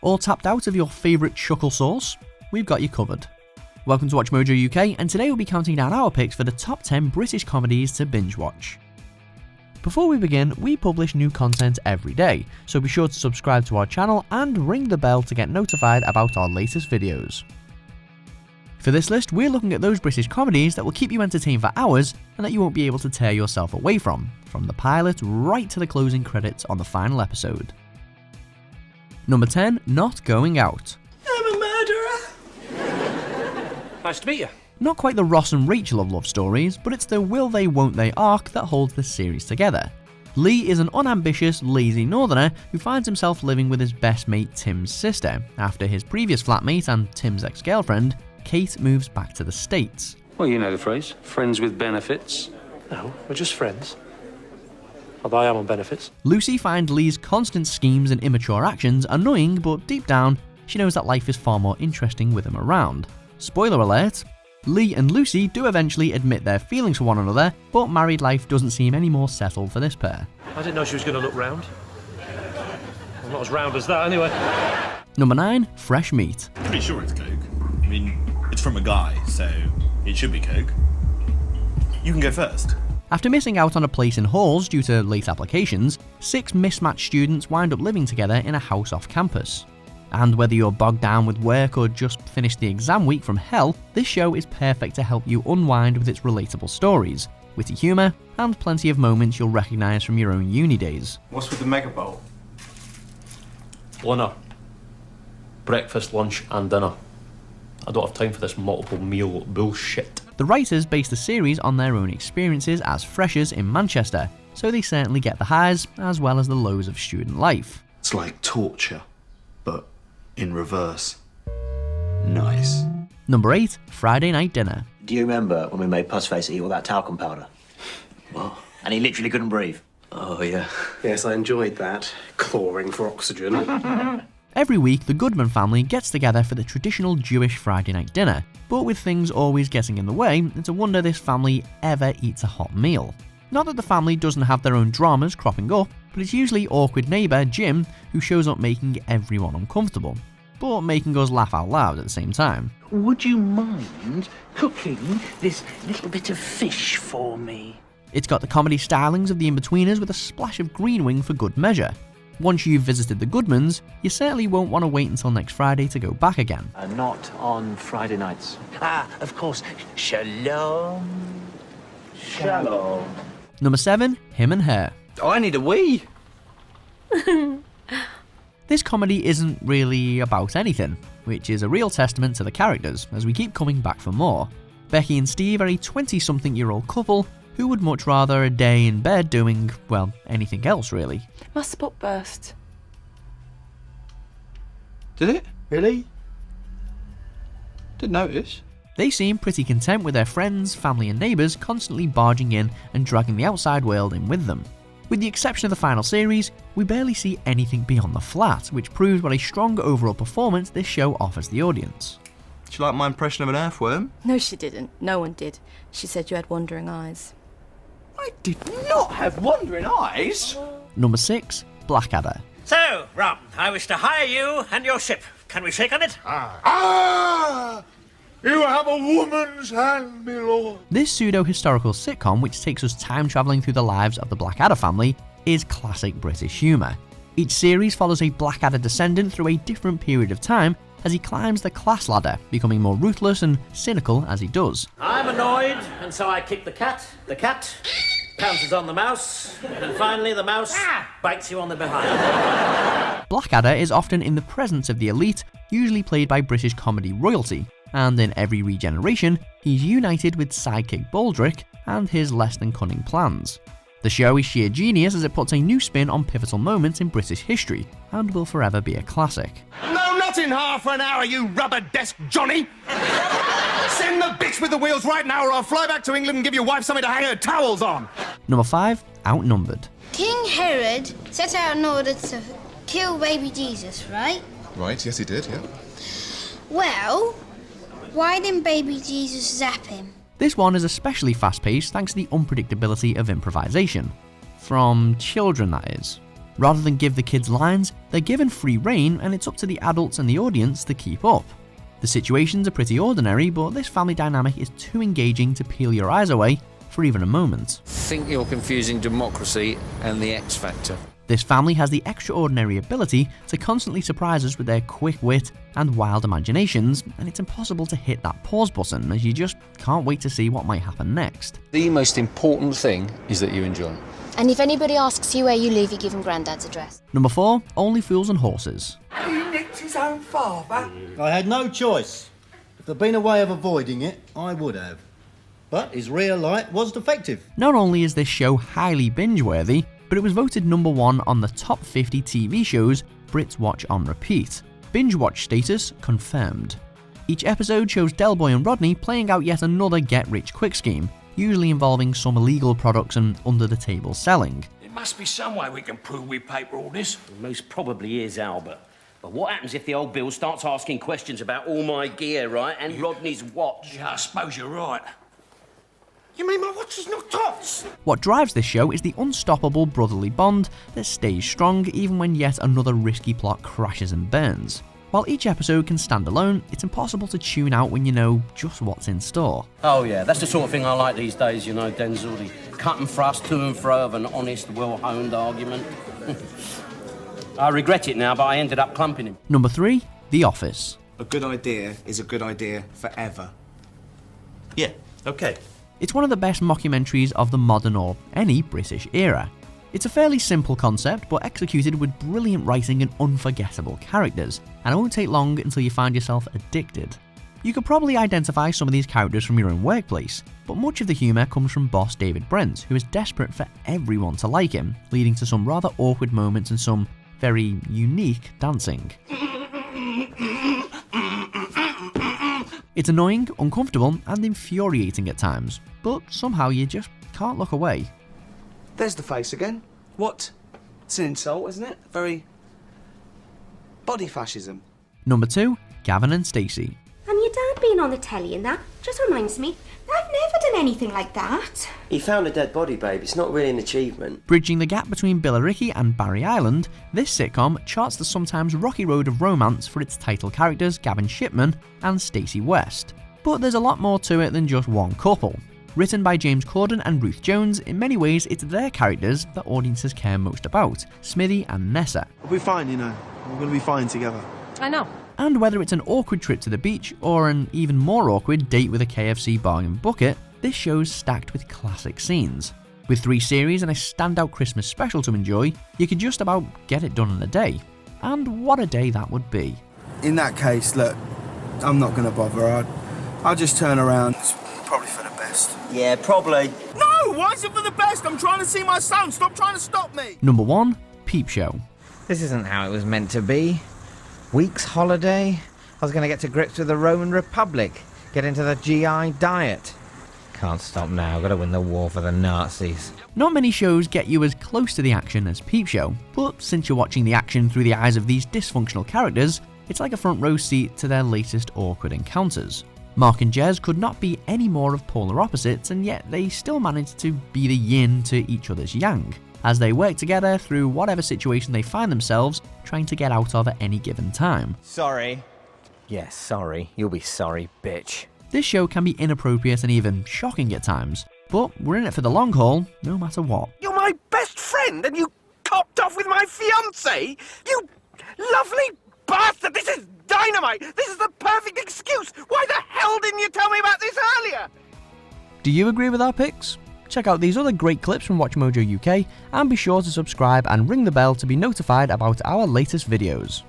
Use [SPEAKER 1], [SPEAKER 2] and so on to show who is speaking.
[SPEAKER 1] All tapped out of your favourite chuckle sauce? We've got you covered. Welcome to WatchMojo UK, and today we'll be counting down our picks for the top 10 British comedies to binge watch. Before we begin, we publish new content every day, so be sure to subscribe to our channel and ring the bell to get notified about our latest videos. For this list, we're looking at those British comedies that will keep you entertained for hours and that you won't be able to tear yourself away from the pilot right to the closing credits on the final episode. Number 10, Not Going Out.
[SPEAKER 2] I'm a murderer! Nice to meet you.
[SPEAKER 1] Not quite the Ross and Rachel of love stories, but it's the will they won't they arc that holds this series together. Lee is an unambitious, lazy northerner who finds himself living with his best mate Tim's sister after his previous flatmate and Tim's ex-girlfriend, Kate, moves back to the States.
[SPEAKER 2] Well, you know the phrase, friends with benefits.
[SPEAKER 3] No, we're just friends. Although I am on benefits.
[SPEAKER 1] Lucy finds Lee's constant schemes and immature actions annoying, but deep down, she knows that life is far more interesting with him around. Spoiler alert, Lee and Lucy do eventually admit their feelings for one another, but married life doesn't seem any more settled for this pair.
[SPEAKER 3] I didn't know she was going to look round. I'm not as round as that, anyway.
[SPEAKER 1] Number 9, Fresh Meat.
[SPEAKER 4] Pretty sure it's Coke. I mean, it's from a guy, so it should be Coke. You can go first.
[SPEAKER 1] After missing out on a place in halls due to late applications, 6 mismatched students wind up living together in a house off campus. And whether you're bogged down with work or just finished the exam week from hell, this show is perfect to help you unwind with its relatable stories, witty humour, and plenty of moments you'll recognise from your own uni days.
[SPEAKER 5] What's with the mega bowl?
[SPEAKER 3] Dinner. Breakfast, lunch and dinner. I don't have time for this multiple meal bullshit.
[SPEAKER 1] The writers base the series on their own experiences as freshers in Manchester, so they certainly get the highs as well as the lows of student life.
[SPEAKER 6] It's like torture, but in reverse. Nice.
[SPEAKER 1] Number 8, Friday Night Dinner.
[SPEAKER 7] Do you remember when we made Pussface eat all that talcum powder?
[SPEAKER 6] What?
[SPEAKER 7] And he literally couldn't breathe.
[SPEAKER 6] Oh, yeah.
[SPEAKER 5] Yes, I enjoyed that. Clawing for oxygen.
[SPEAKER 1] Every week, the Goodman family gets together for the traditional Jewish Friday night dinner, but with things always getting in the way, it's a wonder this family ever eats a hot meal. Not that the family doesn't have their own dramas cropping up, but it's usually awkward neighbour Jim who shows up making everyone uncomfortable, but making us laugh out loud at the same time.
[SPEAKER 8] Would you mind cooking this little bit of fish for me?
[SPEAKER 1] It's got the comedy stylings of the In-Betweeners with a splash of green wing for good measure. Once you've visited the Goodmans, you certainly won't want to wait until next Friday to go back again.
[SPEAKER 3] Not on Friday nights.
[SPEAKER 8] Of course. Shalom. Shalom.
[SPEAKER 1] Number 7, Him and Her.
[SPEAKER 5] I need a wee.
[SPEAKER 1] This comedy isn't really about anything, which is a real testament to the characters, as we keep coming back for more. Becky and Steve are a 20-something-year-old couple who would much rather a day in bed doing, well, anything else really.
[SPEAKER 9] My spot burst.
[SPEAKER 5] Did it? Really? Didn't notice.
[SPEAKER 1] They seem pretty content with their friends, family and neighbours constantly barging in and dragging the outside world in with them. With the exception of the final series, we barely see anything beyond the flat, which proves what a strong overall performance this show offers the audience.
[SPEAKER 5] Did you like my impression of an earthworm?
[SPEAKER 9] No, she didn't. No one did. She said you had wandering eyes.
[SPEAKER 5] I did not have wandering eyes.
[SPEAKER 1] Number 6, Blackadder.
[SPEAKER 8] So, Ron, I wish to hire you and your ship. Can we shake on it?
[SPEAKER 10] You have a woman's hand, my lord.
[SPEAKER 1] This pseudo-historical sitcom, which takes us time-travelling through the lives of the Blackadder family, is classic British humour. Each series follows a Blackadder descendant through a different period of time as he climbs the class ladder, becoming more ruthless and cynical as he does.
[SPEAKER 8] I'm annoyed, and so I kick the cat. The cat pounces on the mouse, and finally the mouse bites you on the behind.
[SPEAKER 1] Blackadder is often in the presence of the elite, usually played by British comedy royalty, and in every regeneration, he's united with sidekick Baldrick and his less than cunning plans. The show is sheer genius as it puts a new spin on pivotal moments in British history, and will forever be a classic.
[SPEAKER 10] No, not in half an hour, you rubber desk Johnny! Send the bitch with the wheels right now, or I'll fly back to England and give your wife something to hang her towels on!
[SPEAKER 1] Number 5, Outnumbered.
[SPEAKER 11] King Herod set out in order to kill baby Jesus, right?
[SPEAKER 12] Right, yes he did, yeah.
[SPEAKER 11] Well, why didn't baby Jesus zap him?
[SPEAKER 1] This one is especially fast-paced thanks to the unpredictability of improvisation. From children, that is. Rather than give the kids lines, they're given free rein and it's up to the adults and the audience to keep up. The situations are pretty ordinary, but this family dynamic is too engaging to peel your eyes away for even a moment.
[SPEAKER 12] Think you're confusing democracy and the X Factor.
[SPEAKER 1] This family has the extraordinary ability to constantly surprise us with their quick wit and wild imaginations, and it's impossible to hit that pause button as you just can't wait to see what might happen next.
[SPEAKER 12] The most important thing is that you enjoy it.
[SPEAKER 11] And if anybody asks you where you live, you give them Grandad's address.
[SPEAKER 1] Number 4, Only Fools and Horses.
[SPEAKER 13] He nicked his own father.
[SPEAKER 14] I had no choice. If there'd been a way of avoiding it, I would have. But his rear light was defective.
[SPEAKER 1] Not only is this show highly binge-worthy, but it was voted number 1 on the top 50 TV shows Brits watch on repeat. Binge watch status confirmed. Each episode shows Del Boy and Rodney playing out yet another get-rich-quick scheme, usually involving some illegal products and under-the-table selling.
[SPEAKER 13] There must be some way we can prove we paid for all this.
[SPEAKER 8] Most probably is, Albert. But what happens if the old Bill starts asking questions about all my gear, right, and Rodney's watch?
[SPEAKER 13] Yeah, I suppose you're right. You mean my watch is not tops?
[SPEAKER 1] What drives this show is the unstoppable brotherly bond that stays strong even when yet another risky plot crashes and burns. While each episode can stand alone, it's impossible to tune out when you know just what's in store.
[SPEAKER 8] Oh yeah, that's the sort of thing I like these days, you know, Denzel. The cut and thrust to and fro of an honest, well-honed argument. I regret it now, but I ended up clumping him.
[SPEAKER 1] Number 3, The Office.
[SPEAKER 15] A good idea is a good idea forever.
[SPEAKER 4] Yeah, okay.
[SPEAKER 1] It's one of the best mockumentaries of the modern or any British era. It's a fairly simple concept, but executed with brilliant writing and unforgettable characters, and it won't take long until you find yourself addicted. You could probably identify some of these characters from your own workplace, but much of the humour comes from boss David Brent, who is desperate for everyone to like him, leading to some rather awkward moments and some very unique dancing. It's annoying, uncomfortable, and infuriating at times, but somehow you just can't look away.
[SPEAKER 15] There's the face again. What? It's an insult, isn't it? Very... body fascism.
[SPEAKER 1] Number 2, Gavin and Stacey.
[SPEAKER 16] And your dad being on the telly and that just reminds me, I've never done anything like that.
[SPEAKER 17] He found a dead body, babe. It's not really an achievement.
[SPEAKER 1] Bridging the gap between Billericay and Barry Island, this sitcom charts the sometimes rocky road of romance for its title characters Gavin Shipman and Stacey West. But there's a lot more to it than just one couple. Written by James Corden and Ruth Jones, in many ways it's their characters that audiences care most about, Smithy and Nessa.
[SPEAKER 15] We'll be fine, you know. We're going to be fine together.
[SPEAKER 16] I know.
[SPEAKER 1] And whether it's an awkward trip to the beach or an even more awkward date with a KFC bargain bucket, this show's stacked with classic scenes. With 3 series and a standout Christmas special to enjoy, you could just about get it done in a day. And what a day that would be.
[SPEAKER 15] In that case, look, I'm not going to bother. I'll just turn around. It's probably for the best.
[SPEAKER 17] Yeah, probably.
[SPEAKER 10] No, why is it for the best? I'm trying to see my son. Stop trying to stop me.
[SPEAKER 1] Number 1, Peep Show.
[SPEAKER 18] This isn't how it was meant to be. Week's holiday. I was going to get to grips with the Roman Republic. Get into the GI diet. Can't stop now. Got to win the war for the Nazis.
[SPEAKER 1] Not many shows get you as close to the action as Peep Show, but since you're watching the action through the eyes of these dysfunctional characters, it's like a front row seat to their latest awkward encounters. Mark and Jez could not be any more of polar opposites, and yet they still manage to be the yin to each other's yang, as they work together through whatever situation they find themselves trying to get out of at any given time.
[SPEAKER 18] Sorry. Yes, sorry. You'll be sorry, bitch.
[SPEAKER 1] This show can be inappropriate and even shocking at times, but we're in it for the long haul, no matter what.
[SPEAKER 10] You're my best friend and you copped off with my fiancée? You lovely bastard! This is dynamite! This is the perfect excuse! Why the hell didn't you tell me about this earlier?
[SPEAKER 1] Do you agree with our picks? Check out these other great clips from WatchMojo UK and be sure to subscribe and ring the bell to be notified about our latest videos.